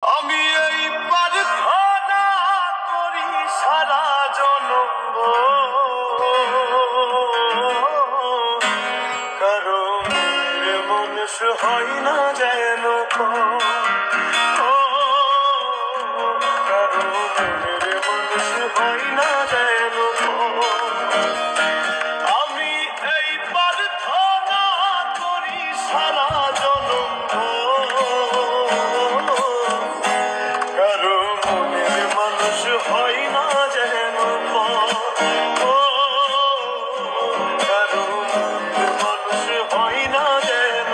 আমি এই প্রার্থনা করি সারা জনম কারো মানুষ হয় না যেন কারো মানুষ হয় না যেন আমি এই প্রার্থনা করি সারা জনম কারো মনের মানুষ হয় না যেন কারো মনের মানুষ হয় না যেন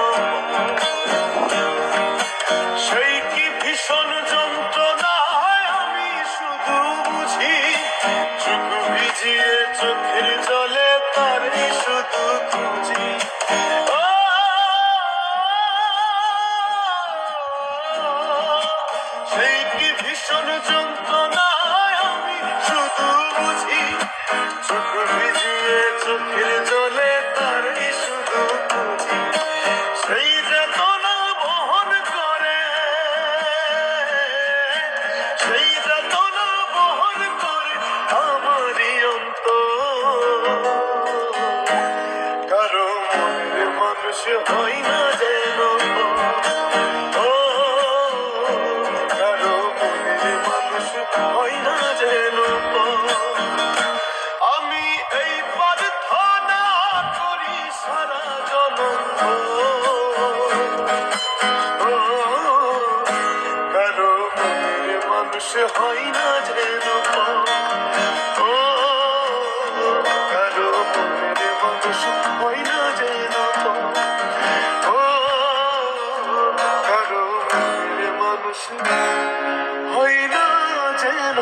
সেই কি ভীষণ যন্ত্রণায় আমি শুধু বুঝি চোখ ভিজিয়ে চোখের জলে তারই শুধু খুঁজি সেই কি ভীষণ যন্ত্রণায় আমি শুধু বুঝি চোখ ভিজিয়ে চোখের জলে তারই শুধু খুঁজি সেই যাতনা বহন করে সেই যাতনা বহন করে আমারই অন্তর কারো মনের মানুষ হয় না যেন কারো মনের মানুষ হয় না যেন আমি এই প্রার্থনা করি সারা জনম কারো মনের মানুষ হয় না যেন কারো মনের মানুষ হয় না যেন কারো মনের মানুষ হয় না যেন